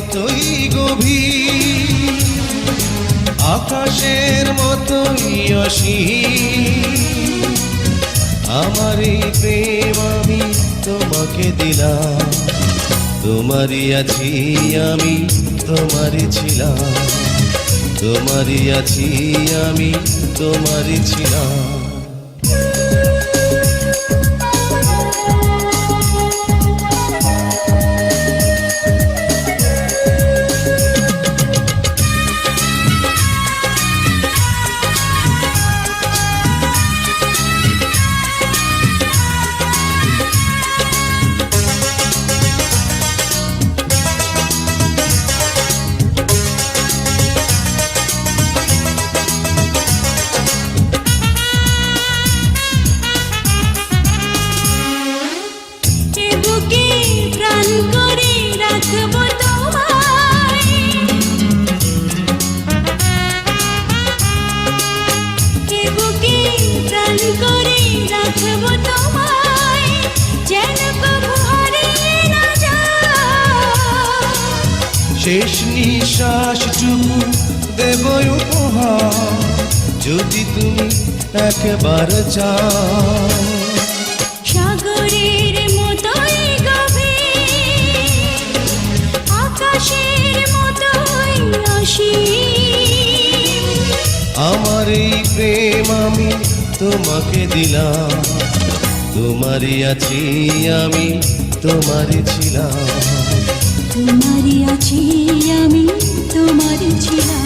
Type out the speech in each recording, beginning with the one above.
মতোই গভীর, আকাশের মতোই অসীম। আমার এই প্রেম আমি তোমাকে দিলাম, তোমারই আছি আমি, তোমারই ছিলাম, তোমারই আছি আমি, তোমারই ছিলাম। শেষ নিঃশ্বাসটুকু দেব উপহার, যদি তুমি একবার চাও। সাগরের মতোই গভীর, আকাশের মতোই অসীম। আমার এই প্রেম আমি তোমাকে দিলাম, তোমারই আছি আমি, তোমারই ছিলাম, তোমারই আছি আমি, তোমারই ছিলাম।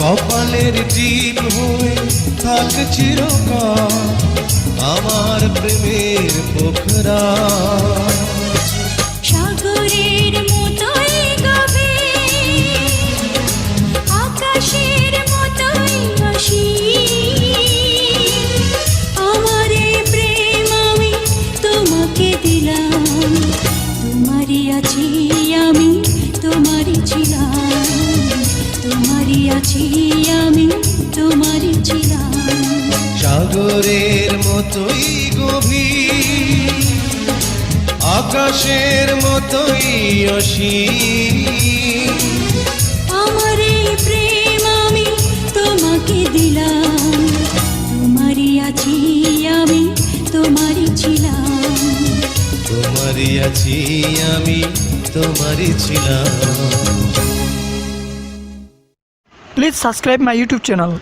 কপালের টিপ হয়ে থাক চিরকাল আমার প্রেমের পোখরা। সাগরের মতোই গভীর, আকাশের মতোই অসীম। আমার এই প্রেম আমি তোমাকে দিলাম, তোমারই আছি আমি, তোমারই ছিলাম, তোমারই আছি আমি, তোমারই ছিলাম। সাগরের মতোই গভীর, আকাশের মতোই অসীম। আমার এই প্রেম আমি তোমাকে দিলাম, তোমারই আছি আমি, তোমারই ছিলাম, তোমারই আছি আমি, তোমারই ছিলাম। Please subscribe my YouTube channel.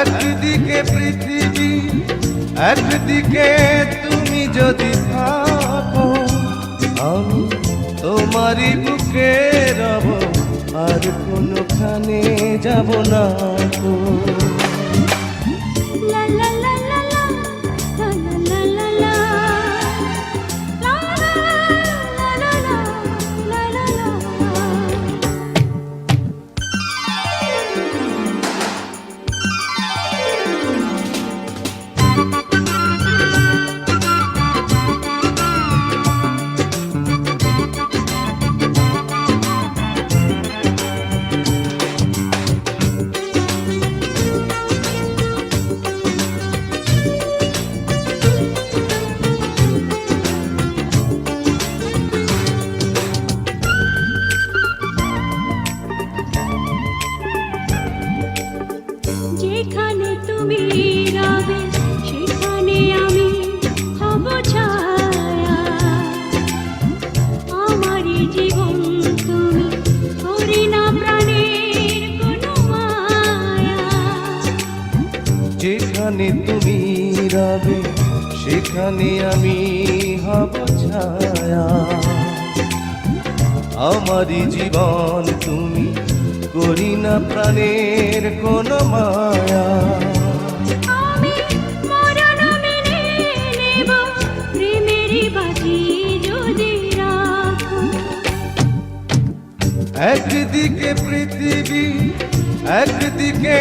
একদিকে পৃথিবী, একদিকে তুমি যদি থাকো, আমি তোমারই বুকে রব, আর কোনোখানে যাব না গো। লা লা লা লা লা, লা লা লা লা, লা লা লা লা লা লা। যেখানে তুমি রবে সেখানে আমি হব ছায়া। আমারই জীবন তুমি, করি না প্রাণের কোনো মায়া। আমি মরণ মেনে নেব, প্রেমেরই বাজি যদি রাখো। একদিকে পৃথিবী, একদিকে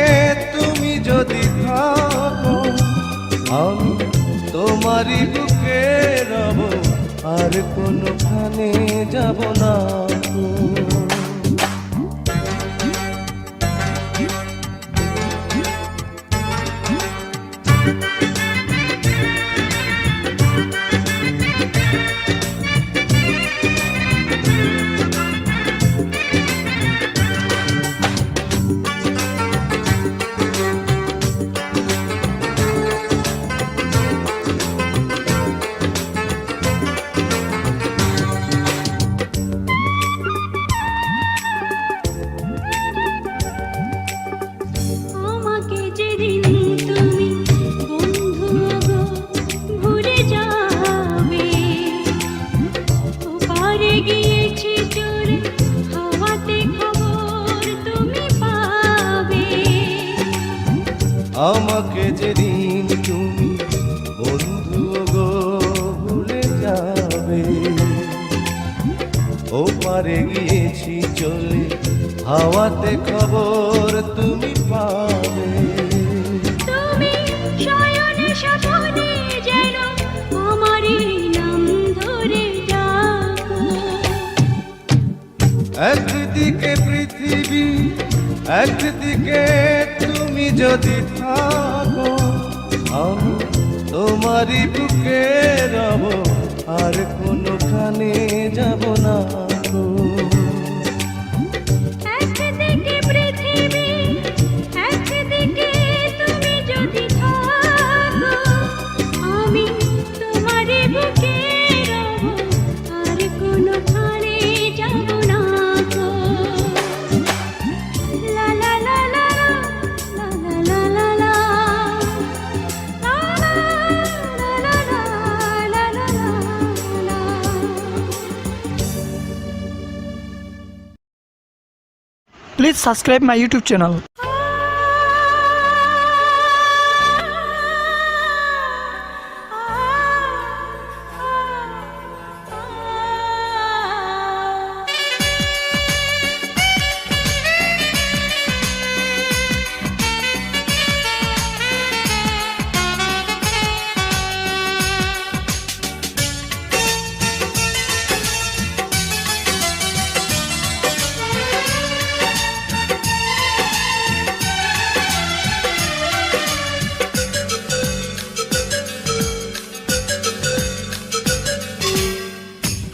তুমি যদি থাকো, আমি তোমারই বুকে রব, আর কোনোখানে যাব না গো। আমাকে যেদিন তুমি বন্ধু গো ভুলে যাবে, ওপারে গিয়েছি চলে হাওয়াতে খবর তুমি পাবে। আমাকে যেদিন তুমি বন্ধু গো ভুলে যাবে, ও পারে গিয়েছি চলে হাওয়াতে খবর তুমি পাবে। তুমি শয়নে স্বপনে যেন আমারই নাম ধরে ডাকো। একদিকে পৃথিবী, একদিকে তুমি যদি থাকো, আমি তোমারই বুকে রব, আর কোনোখানে যাব না গো। একদিকে পৃথিবী, একদিকে তুমি যদি থাকো, আমি তোমারই বুকে রব, আর কোনোখানে যাব না গো। লা লা লা লা লা লা লা লা লা লা লা লা লা লা। Please subscribe my YouTube channel.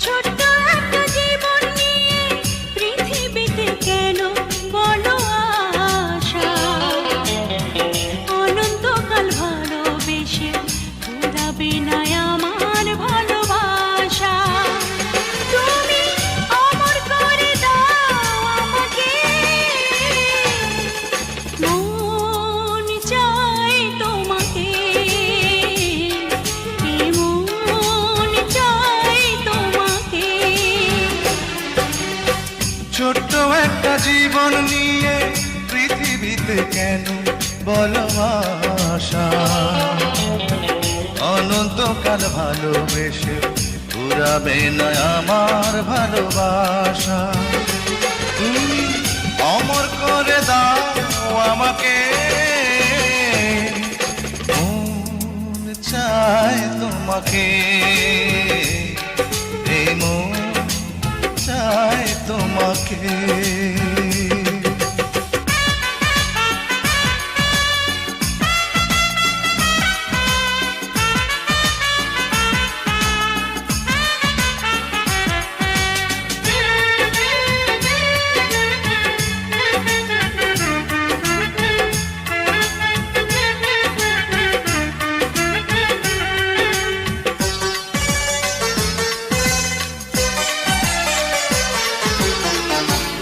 ছোট্ট একটা জীবন নিয়ে পৃথিবীতে কেন বলো আশা, অনন্তকাল ভালোবেসে ফুরাবে না আমার ভালোবাসা। তুমি অমর করে দাও আমাকে, মন চাই তোমাকে, মন চাই তোমাকে। ছোট্ট একটা জীবন নিয়ে পৃথিবীতে কেন বলো আশা, অনন্তকাল ভালোবেসে পুরাবে না আমার ভালোবাসা। তুমি অমর করে দাও আমাকে, মন চায় তোমাকে, এই মন চায় তোমাকে।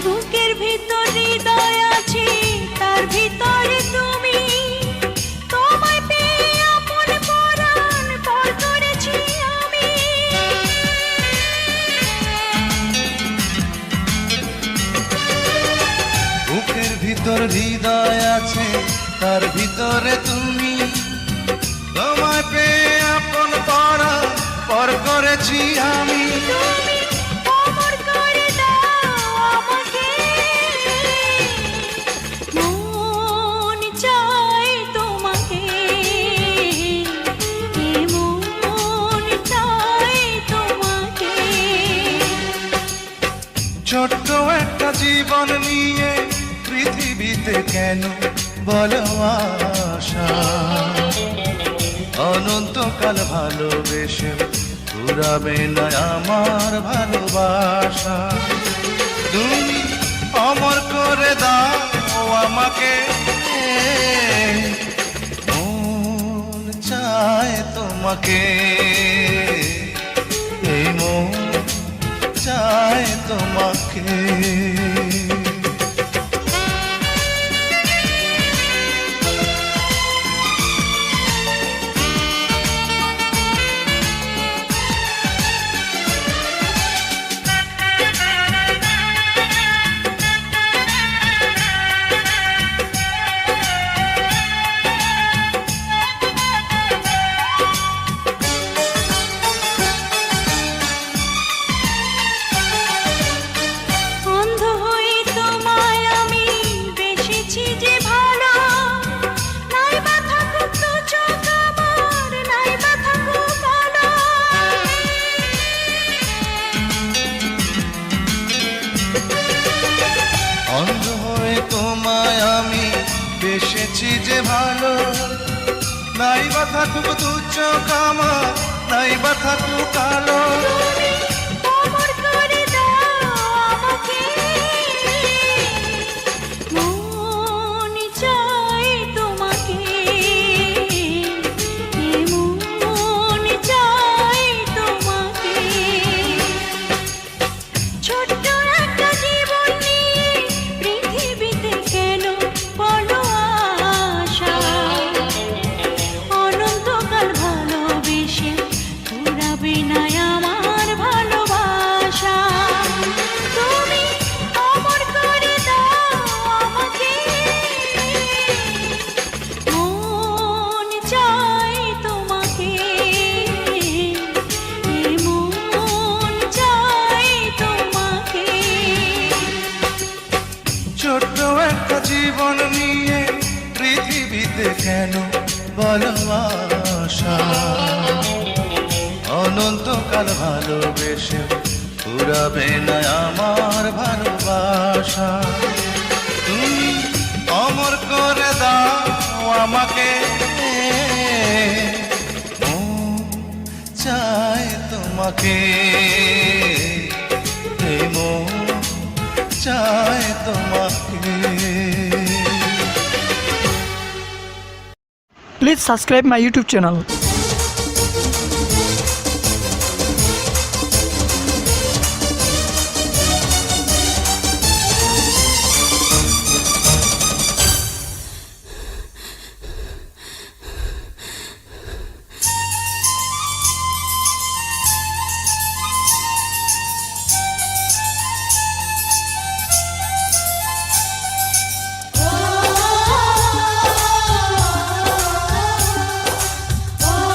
বুক করেছি আমি। তুমি অমর করে দাও আমাকে, মন চায় তোমাকে, মন চায় তোমাকে। ছোট্ট একটা জীবন নিয়ে পৃথিবীতে কেন বলো আশা, অনন্তকাল ভালোবেসে ফুরাবে না আমার ভালোবাসা। তুমি অমর করে দাও আমাকে, মন চায় তোমাকে, এই মন চায় তোমাকে। অন্ধ হয়ে তোমায় আমি বেসেছি যে ভালো, নাই বা থাকুক তো চোখ আমার, নাই বা থাকুক কালো। অন্ধ হয়ে তোমায় আমি বেসেছি যে ভালো, নাই বা থাকুক তুচ্ছ কামা, নাই বা থাকুক কালো। তুমি অমর করে দাও আমাকে, মন চায় তোমাকে, মন চায় তোমাকে। ছোট্ট একটা জীবন নিয়ে পৃথিবীতে কেন বলো আশা, অনন্তকাল ভালোবেসে ফুরাবে না আমার ভালোবাসা। তুমি অমর করে দাও আমাকে, মন চায় তোমাকে, মন চায় তোমাকে। ছোট্ট একটা জীবন নিয়ে পৃথিবীতে কেন বলো আশা, অনন্তকাল ভালোবেসে ফুরাবে না আমার ভালোবাসা। তুমি অমর করে দাও আমাকে, মন চায় তোমাকে, এই মন চায় তোমাকে। Please subscribe my YouTube channel. ও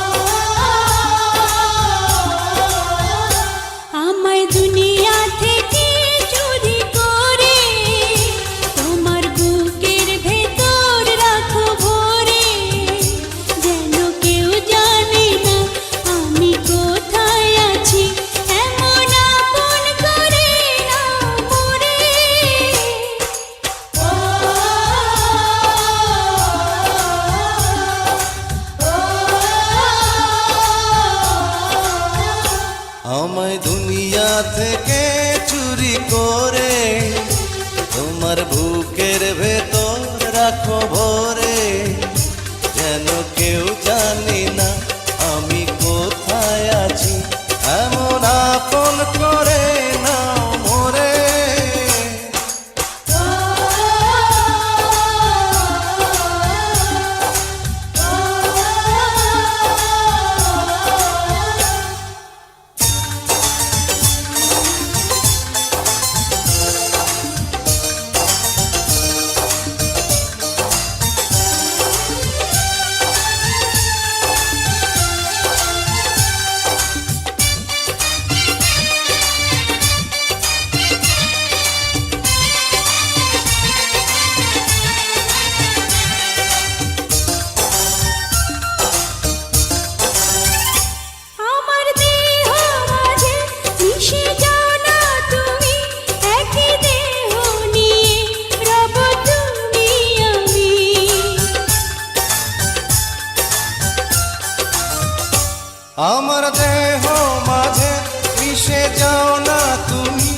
আমার দেহ মাঝে মিশে যাও না তুমি,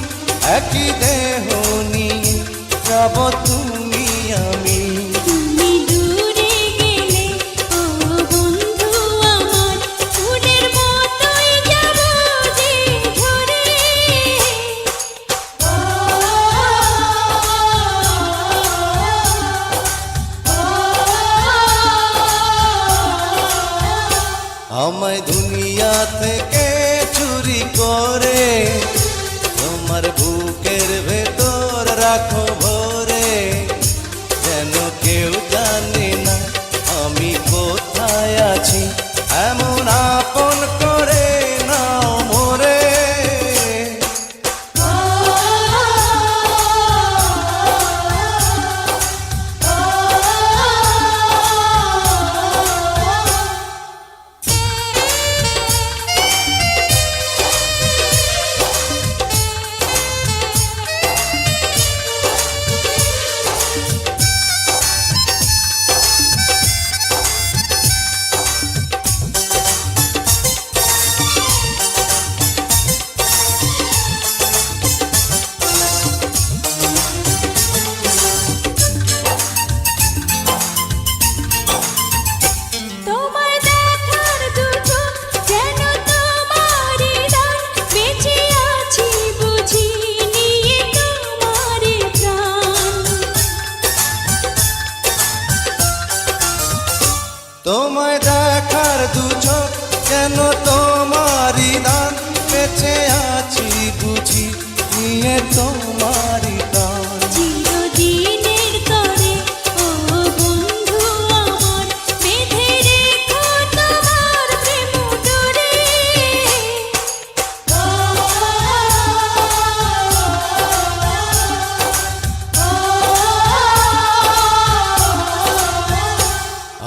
একই দেহ নিয়ে যাব তুমি আমি। তুমি দূরে গেলে ও বন্ধু আমার, ফুলের মতোই যাব যে ঝরে। আমায় দুনিয়া থেকে চুরি করে তোমার বুকের ভেতর রাখো ভরে, যেন কেউ জানে না আমি কোথায় আছি, এমন আপন করে নাও মোরে। তোমায় দেখার দুটো যেন তোমারই দান, বেঁচে আছি বুঝি নিয়ে তোমারই প্রাণ। তোমায় দেখার দু চোখ কেন তোমারই দান, বেঁচে আছি বুঝি নিয়ে তোমারই দান। চিরদিনের তরে ও বন্ধু আমার, বেঁধে রেখো তোমার প্রেম ডোরে।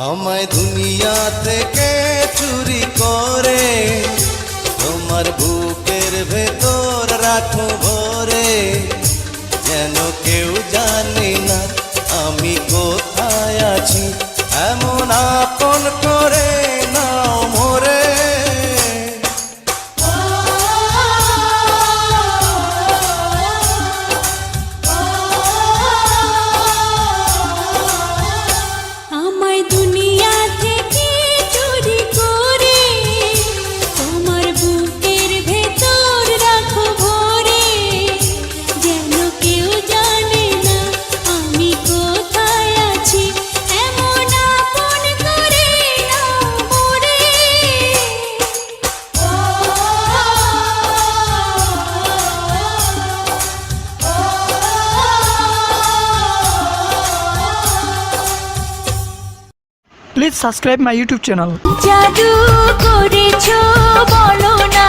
আমায় দুনিয়া থেকে চুরি করে তোমার বুকের ভেতর রাখো ভরে, যেন কেউ জানে না আমি কোথায় আছি, এমন আপন করে নাও মোরে। আমায় দুনিয়া থেকে চুরি করে তোমার বুকের ভেতর রাখো ভরে, যেন কেউ জানে না আমি কোথায় আছি, এমন আপন করে নাও মোরে। Please subscribe my YouTube channel. জাদু করেছো বলো না,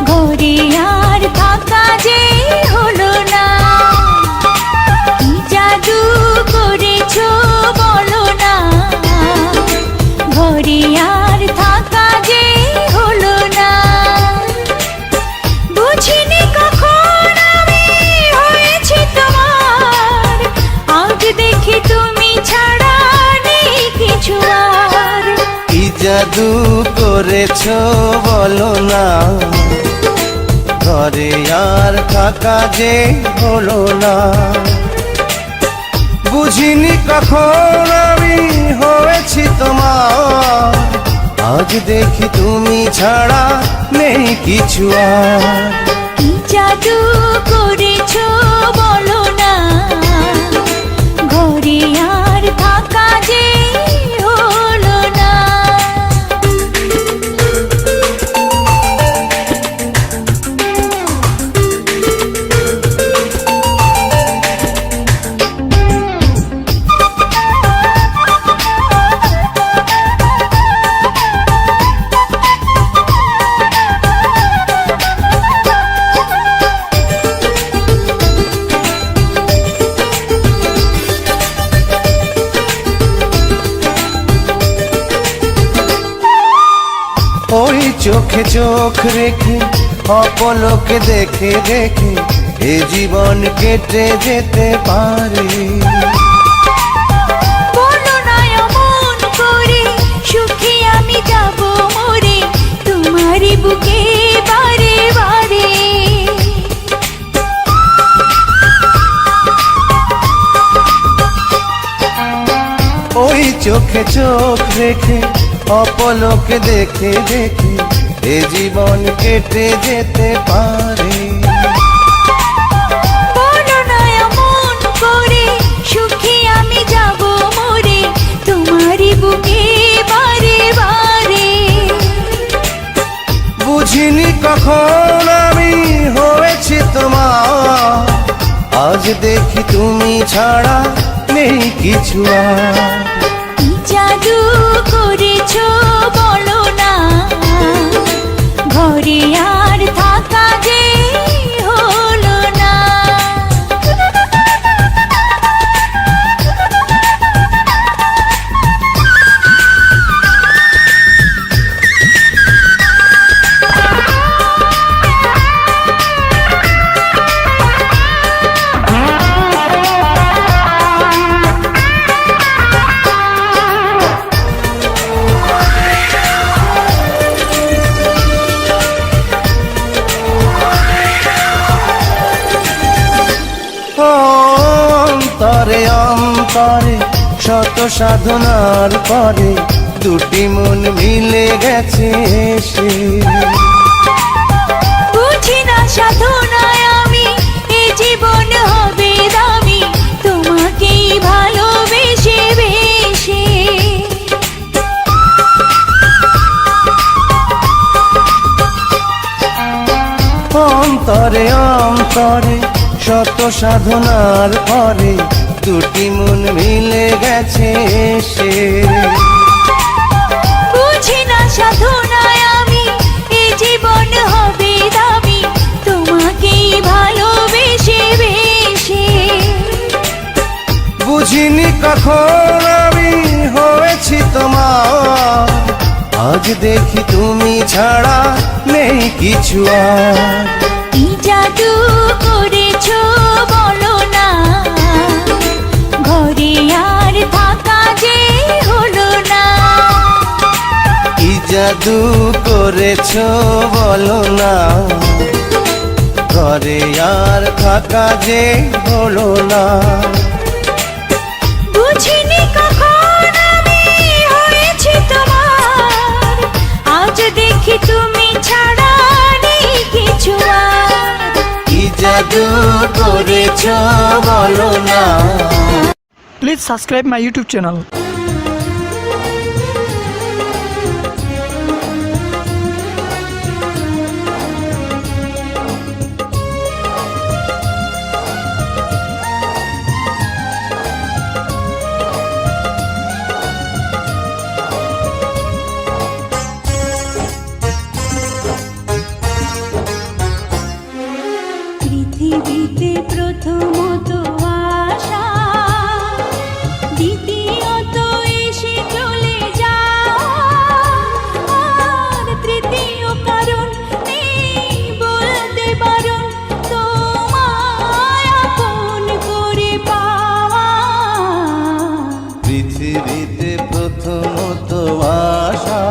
ঘরে আর থাকা যে হলো না। কি জাদু করেছো বলো না, ঘরে আর থাকা যে হলো না। বুঝিনি কখন আমি হয়েছি তোমার, আজ দেখি তুমি ছাড়া নেই কিছু আর। কি জাদু করেছো বলো না, ঘরে আর থাকা যে হলো না। বুঝিনি কখন আমি হয়েছি তোমার, আজ দেখি তুমি ছাড়া নেই কিছু আর। কি জাদু করেছো বলো না, ঘরে আর থাকা যে হলো না। ওই চোখে চোখ রেখে অপলকে দেখে দেখে এ জীবন কেটে যেতে পারে। বলো না অমন করে, সুখে আমি যাব চোখে চোখ রেখে অপলকে দেখে দেখে এ জীবন কেটে যেতে পারে। বলো না এমন করে, সুখী আমি যাব মরে তোমারই বুকে বারে বারে। বুঝিনি কখন আমি হয়েছি তোমার, আজ দেখি তুমি ছাড়া নেই কিছু আর। কি জাদু করেছো বলো না, ঘরে আর থাকা যে হলো না। অন্তরে অন্তরে শত সাধনার পরে দুটি মন মিলে গেছে সে। বুঝি না সাধনায় আমি এ জীবন হবে দামি তোমাকেই ভালোবেসে বেশে। অন্তরে অন্তরে শত সাধনার পরে দুটি মন মিলে গেছে সে। বুঝি না সাধনায় আমি এ জীবন হবে দামি তোমাকেই ভালোবেসে বেশে। বুঝিনি কখন আমি হয়েছি তোমার, আজ দেখি তুমি ছাড়া নেই কিছু আর। কি জাদু করেছো বলো না, ঘরে আর থাকা যে হলো না। কি জাদু করেছো বলো না, ঘরে আর থাকা যে হলো না। বুঝিনি কখন আমি হয়েছি তোমার, আজ দেখি তুমি ছাড়া নেই কিছু আর। কি জাদু করেছো বলো না। Please subscribe my YouTube channel. পৃথিবীতে প্রথমত আশা, দ্বিতীয়ত এসে চলে যাওয়া, আর তৃতীয় কারণ নেই বলতে বারণ তোমায় আপন করে পাওয়া। পৃথিবীতে প্রথমত আশা,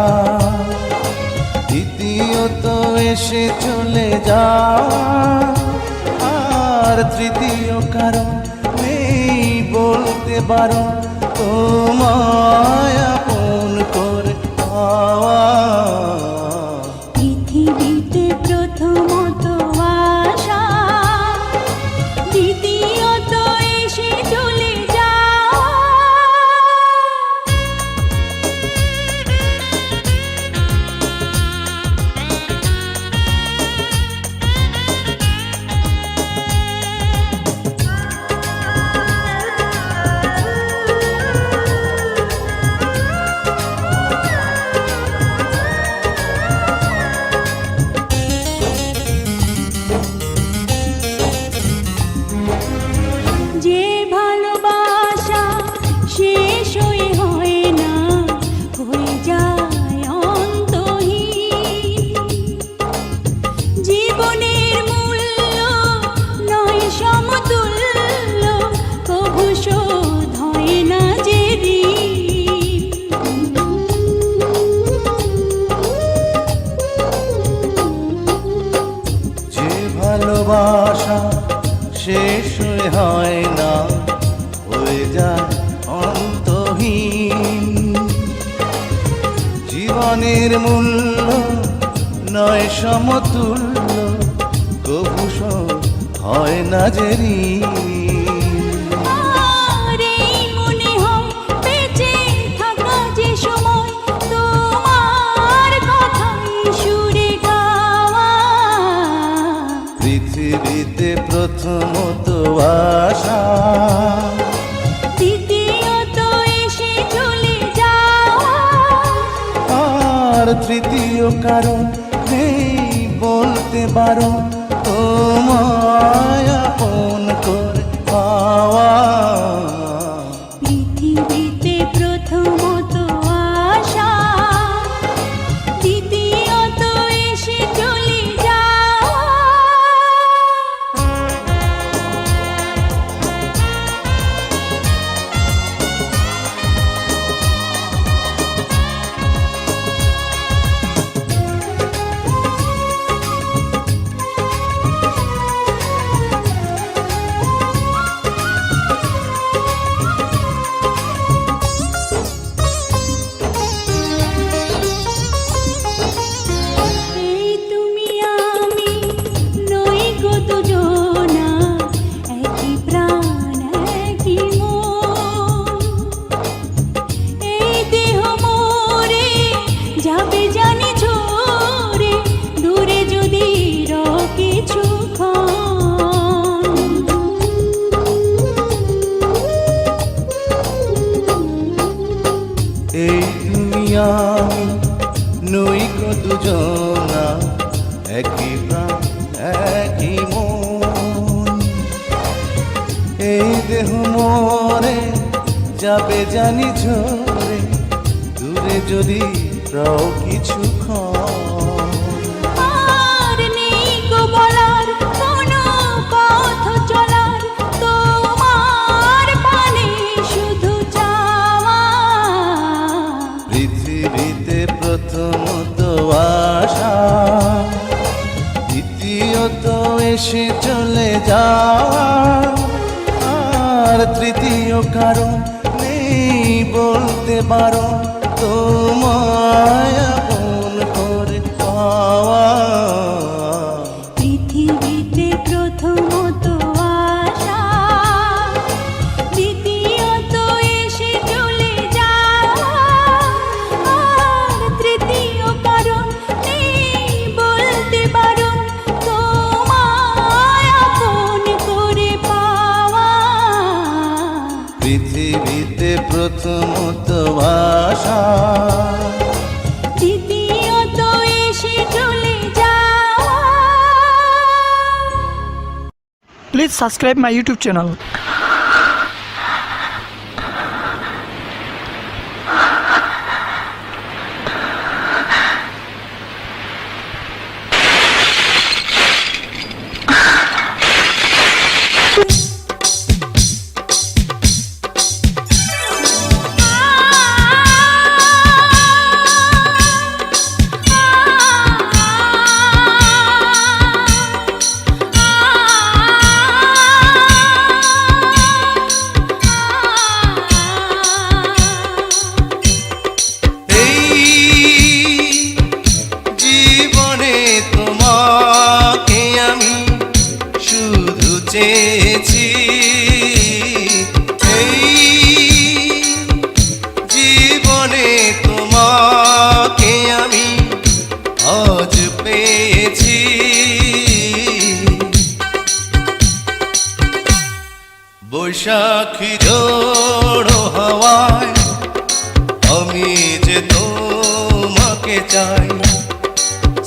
দ্বিতীয়ত এসে চলে যাওয়া, আর তৃতীয় কারণ নেই বলতে বারণ তোমায় আপন করে পাওয়া। পৃথিবীতে প্রথমত আশা, দ্বিতীয়ত এসে চলে যাওয়া। যে ভালোবাসা শেষ হয়ে হয় না, হয়ে যায় অন্তহীন। জীবনের মূল্য নয় সমতুল্য, কভু শোধ হয় না যে ঋণ। যে ভালোবাসা শেষ হয় না, হয়ে যায় অন্তহীন। প্রাণের মূল্য নয় সমতুল্য, কভু হয় না যে ঋণ। আর এই মনে হয় বেঁচে থাকা যে সময় তোমার কথাই সুরে গাওয়া। পৃথিবীতে প্রথমত আশা, দ্বিতীয়ত এসে চলে যাওয়া। আর তৃতীয় কারণ নেই বলতে বারণ, তোমায় আপন করে পাওয়া। পৃথিবীতে প্রথমত আশা, দ্বিতীয়ত এসে চলে যাওয়া। এই তুমি আমি নই গো দুজনা, একই প্রাণ একই মন। এই দেহ মোরে যাবে জানি ঝরে, দূরে যদি এই তুমি আমি নই গো দুজনা, একই প্রাণ একই মন। এই দেহ মোরে যাবে জানি ঝরে, দূরে যদি রাও কিছুক্ষণ। আর নেই গো বলার কোনো পথ চলার, তোমার পানে শুধু চাওয়া। পৃথিবীতে প্রথমত আশা, দ্বিতীয়ত এসে চলে যাওয়া। আর তৃতীয় কারণ নেই বলতে বারণ, তোমায় আপন করে পাওয়া। পৃথিবীতে প্রথমত আশা, দ্বিতীয়ত এসে চলে যাওয়া। আর তৃতীয় কারণ নেই বলতে বারণ, তোমায় আপন করে পাওয়া। পৃথিবীতে প্রথমত আশা, দ্বিতীয়ত এসে চলে যাওয়া। Please subscribe my YouTube channel. চেয়েছি এই জীবনে তোমাকে আমি আজ পেয়েছি। বৈশাখী ঝোড়ো হাওয়ায় আমি যে তোমাকে চাই,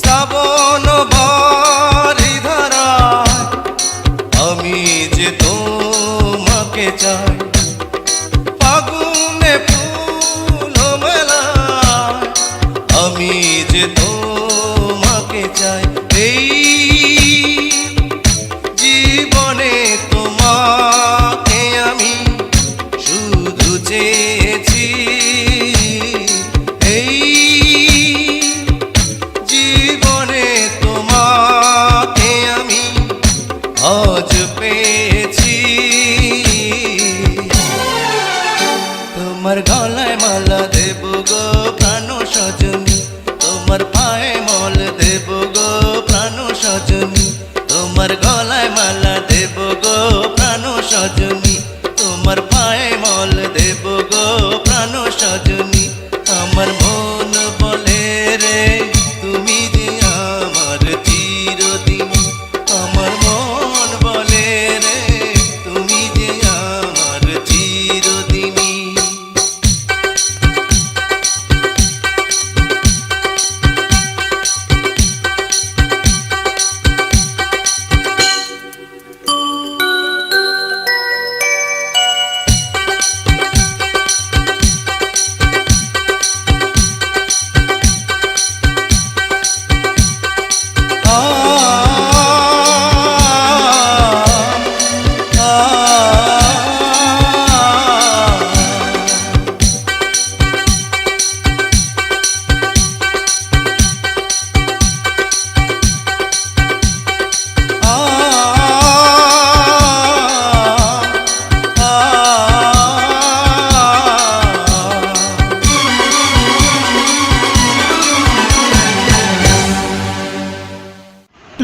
শ্রাবণ বারি ধারায় আমি যে তোমাকে চাই, ফাগুনে ফুল মেলায় আমি যে তোমাকে চাই। এই জীবনে তোমাকে আমি শুধু চেয়েছি, এই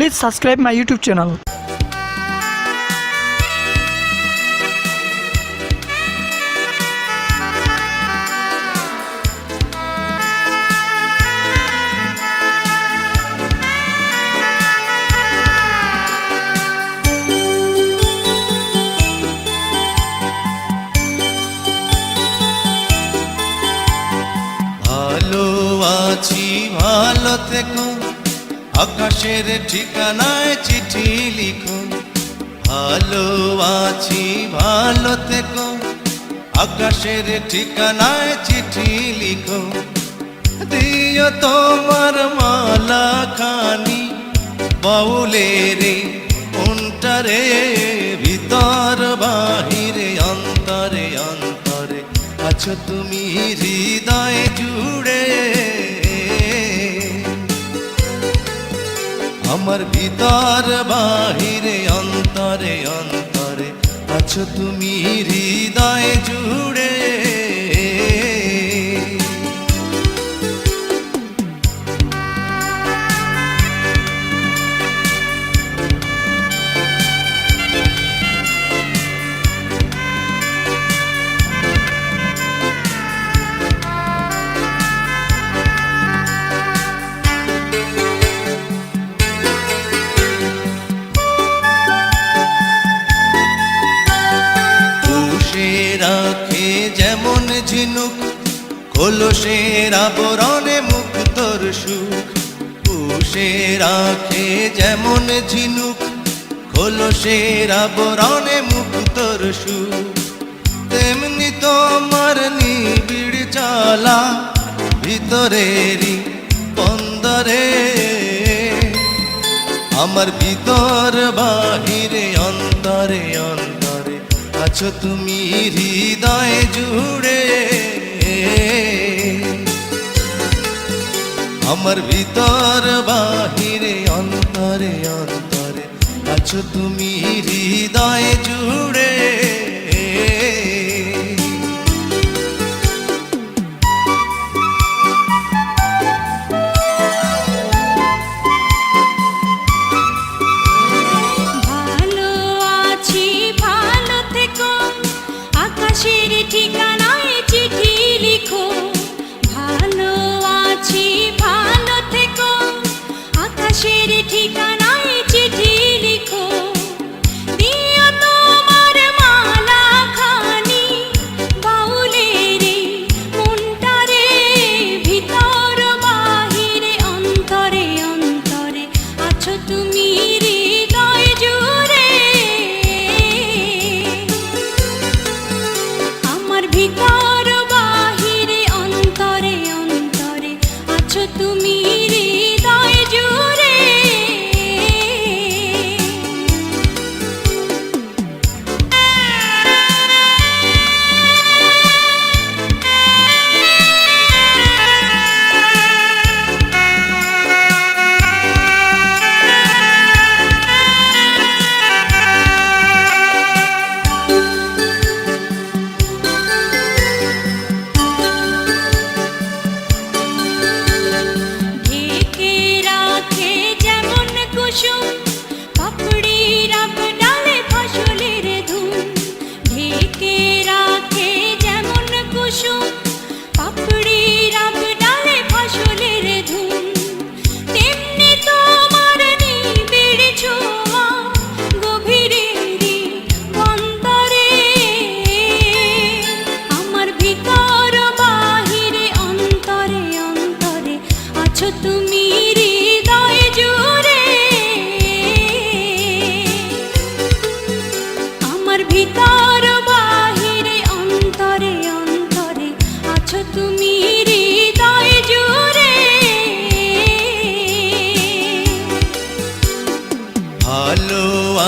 Please subscribe my YouTube channel. ভালো আছি ভালো থেকো, আকাশের ঠিকানায় চিঠি লিখো। ভালো আছি ভালো থেকো, আকাশের ঠিকানায় চিঠি লিখো। দিও তোমার মালা খানি বাউলের মনটারে, ভিতর বাহিরে অন্তরে অন্তরে আছো তুমি হৃদয় জুড়ে। আমার ভিতর বাহিরে অন্তরে অন্তরে আছো তুমি হৃদয় জুড়ে। রাখে যেমন ঝিনুক, কলসের আবরণে মুক্তর সুখ। পুষে রাখে যেমন ঝিনুক, কলসের আবরণে মুক্তর সুখ। তেমনি তোমার নিবিড় চালা ভিতরেরই বন্দরে। আমার ভিতর বাহিরে অন্তরে অন্তরে আছো তুমি হৃদয় জুড়ে। আমার ভিতর বাহিরে অন্তরে অন্তরে আছো তুমি হৃদয় জুড়ে। ভালো আছি ভালো থেকো, আকাশের ঠিকানায় চিঠি লিখো। ভালো আছি ভালো থেকো, আকাশের ঠিকানায় চিঠি লিখো। দিও তোমার মালা খানি বাউলের মনটারে, ভিতর বাহিরে অন্তরে অন্তরে আছো তুমি হৃদয় জুড়ে। আমার ভিতর বাহিরে অন্তরে অন্তরে আছো তুমি হৃদয় জুড়ে। ঢেকে রাখে যেমন কুসুম, পাপড়ির ডালে ফসলের ধুম। ঢেকে রাখে যেমন কুসুম, পাপড়ির ডালে ফসলের ধুম। তেমনি তোমার নিবিড় ছোঁয়া গভীরেরই বন্দরে। আমার ভিতর বাহিরে অন্তরে অন্তরে আছো তুমি হৃদয় জুড়ে। আমার ভিতর বাহিরে অন্তরে অন্তরে আছো তুমি হৃদয় জুড়ে। ভালো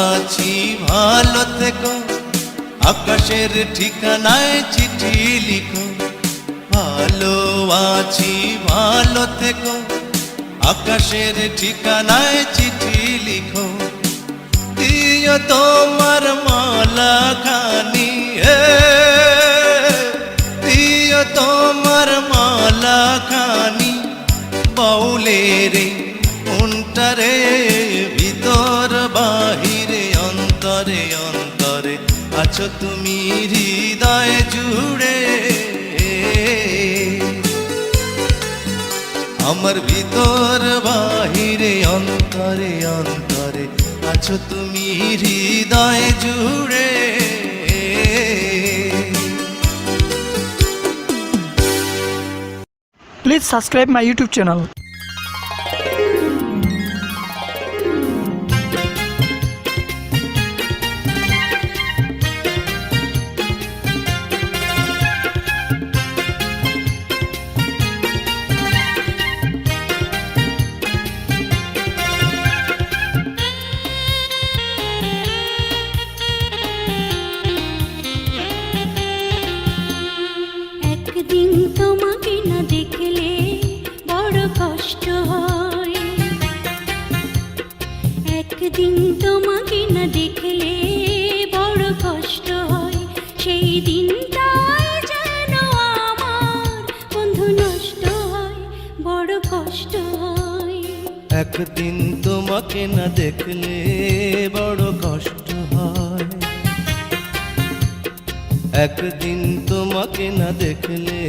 আছি ভালো থেকো, আকাশের ঠিকানায় চিঠি লিখো। ভালো আছি ভালো থেকো, আকাশের ঠিকানায় চিঠি লিখো। দিও তোমার মালা খানি, দিও তোমার মালা খানি বাউলের মনটারে, অন্তরে অন্তরে আছো তুমি হৃদয় জুড়ে, আমার ভিতর বাহিরে অন্তরে অন্তরে আছো তুমি হৃদয় জুড়ে। Please subscribe my YouTube channel. একদিন তোমাকে না দেখলে বড় কষ্ট হয়, একদিন তোমাকে না দেখলে বড় কষ্ট হয়, সেই দিনটাই যেন আমার বন্ধু নষ্ট হয়, বড় কষ্ট হয়। একদিন তোমাকে না দেখলে বড় কষ্ট হয়, একদিন তোমাকে না দেখলে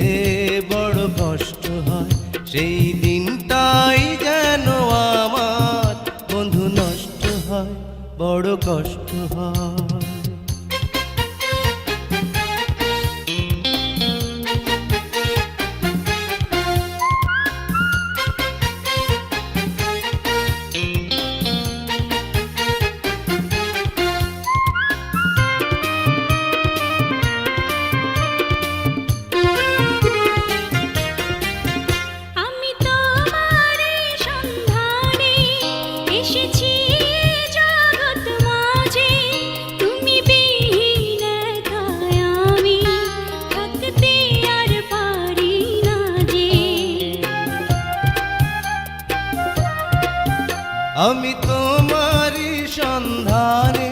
বড় কষ্ট হয়, সেই দিনটাই যেন আমার বন্ধু নষ্ট হয়, বড় কষ্ট হয়। আমি তোমারই সন্ধানে এসেছি জগৎ মাঝে, তুমি বিহীন একাই আমি থাকতে আর পারি না যে। আমি তোমারই সন্ধানে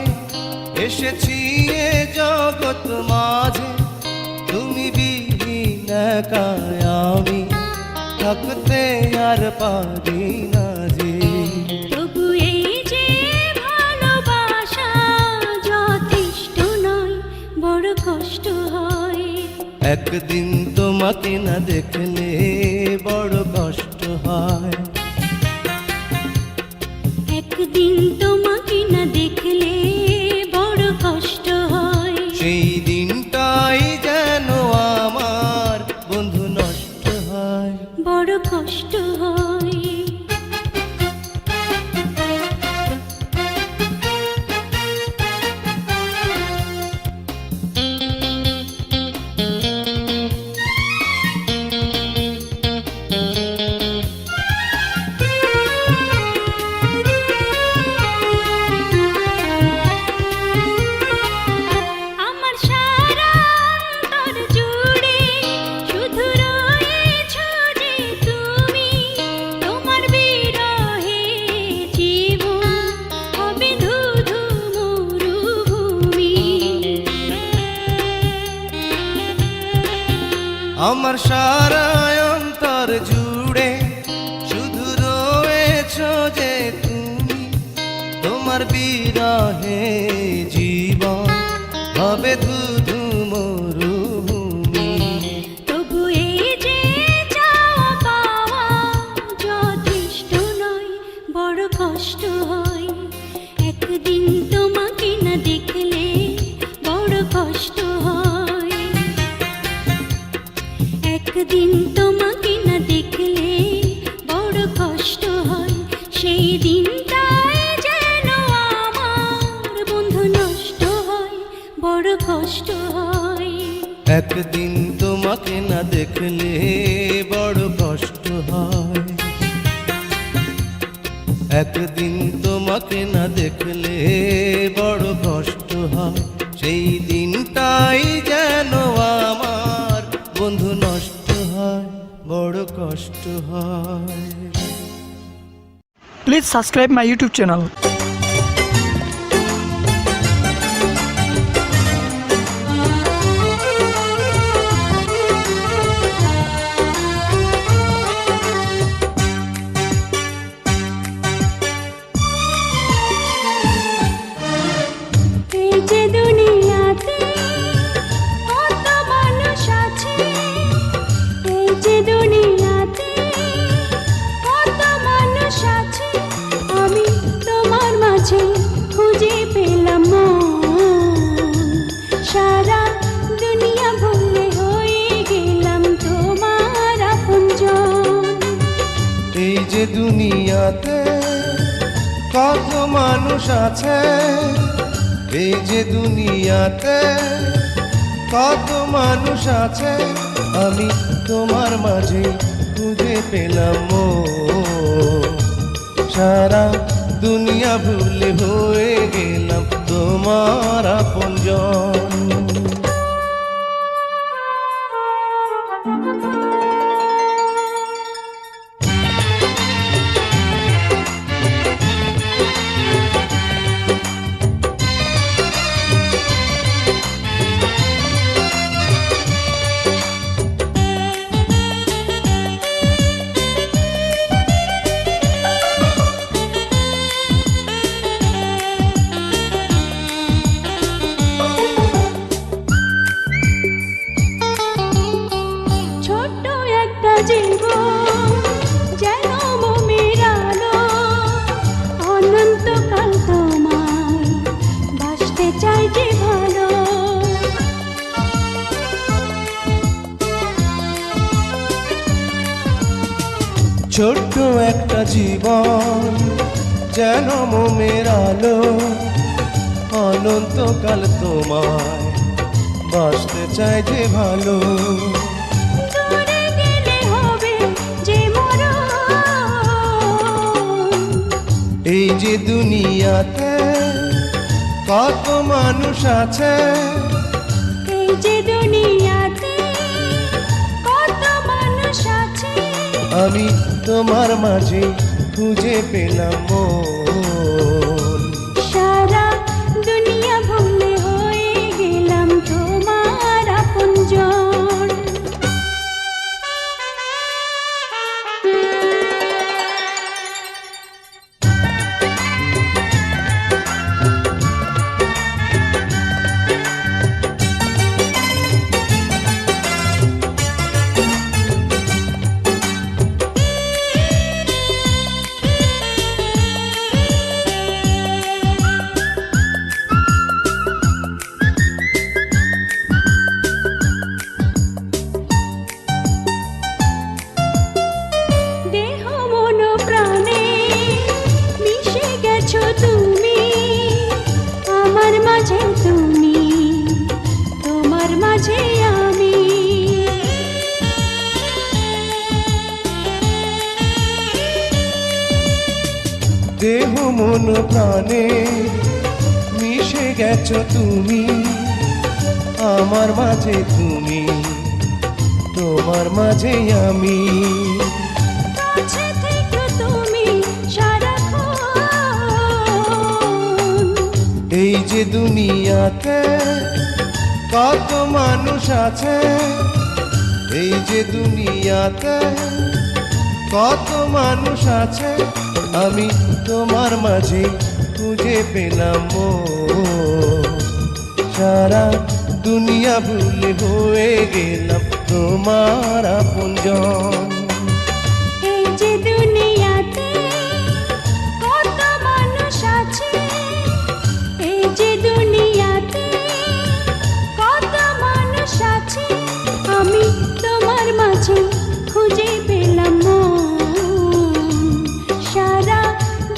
এসেছি এ জগৎ মাঝে, তুমি বিহীন একাই আমি থাকতে আর পারি না যে। তবু এই যে ভালোবাসা যথেষ্ট নয়, বড় কষ্ট হয়। একদিন তোমাকে না দেখলে বড় কষ্ট হয়, একদিন তোমাকে না দেখলে বড় কষ্ট হয়, সেই দিনটাই যেন আমার বন্ধু নষ্ট হয়, বড় কষ্ট হয়। আমার সারা অন্তর জুড়ে শুধু রয়েছো যে তুমি, তোমার বিরহে জীবন হবে ধুধু মরুভূমি। আমার সারা অন্তর জুড়ে শুধু রয়েছো যে তুমি, তোমার বিরহে জীবন হবে ধুধু মরুভূমি। তবু এই যে চাওয়া পাওয়া যথেষ্ট নয়, বড় কষ্ট হয়। একদিন তোমাকে না দেখলে বড় কষ্ট হয়, একদিন তোমাকে না দেখলে বড় কষ্ট হয়, সেই দিনটাই যেন আমার বন্ধু নষ্ট হয়, বড় কষ্ট হয়। একদিন তোমাকে না দেখলে বড় কষ্ট হয়, একদিন তোমাকে না দেখলে বড় কষ্ট হয়, সেই দিনটাই যেন আমার বন্ধু নষ্ট হয়, বড় কষ্ট হয়। Please subscribe my YouTube channel. দুনিয়াতে কত মানুষ আছে, এই যে দুনিয়াতে কত মানুষ আছে, আমি তোমার মাঝে খুঁজে পেলাম মন। সারা দুনিয়া ভুলে হয়ে গেলাম তোমার আপনজন। ছোট্ট একটা জীবন যেন মোমের আলো, অনন্তকাল তোমায় বাসতে চাই যে ভালো। ছোট্ট একটা জীবন যেন মোমের আলো, অনন্তকাল তোমায় বাসতে চাই যে ভালো। দূরে গেলে হবে যে মরণ, এই যে দুনিয়াতে কত মানুষ আছে, এই যে দুনিয়াতে কত মানুষ আছে, আমি তোমার মাঝে খুঁজে পেলাম মন। সারা দুনিয়া ভুলে হয়ে গেলাম তোমার আপনজন। দেহ মন প্রাণে মিশে গেছো তুমি, আমার মাঝে তুমি, তোমার মাঝে আমি। দেহ মন প্রাণে মিশে গেছো তুমি, আমার মাঝে তুমি, তোমার মাঝে আমি। কাছে থেকো তুমি সারাক্ষণ, এই যে দুনিয়াতে কত মানুষ আছে, এই যে দুনিয়াতে কত মানুষ আছে, আমি তোমার মাঝে খুঁজে পেলাম মন। সারা দুনিয়া ভুলে হয়ে গেলাম তোমার আপনজন। এই যে দুনিয়াতে কত মানুষ আছে, এই যে দুনিয়াতে কত মানুষ আছে, আমি তোমার মাঝে খুঁজে পেলাম মন। সারা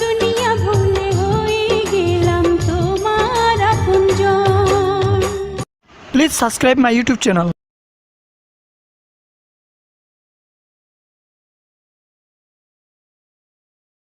দুনিয়া ভুলে হয়ে গেলাম তোমার আপনজন। Please subscribe my YouTube channel.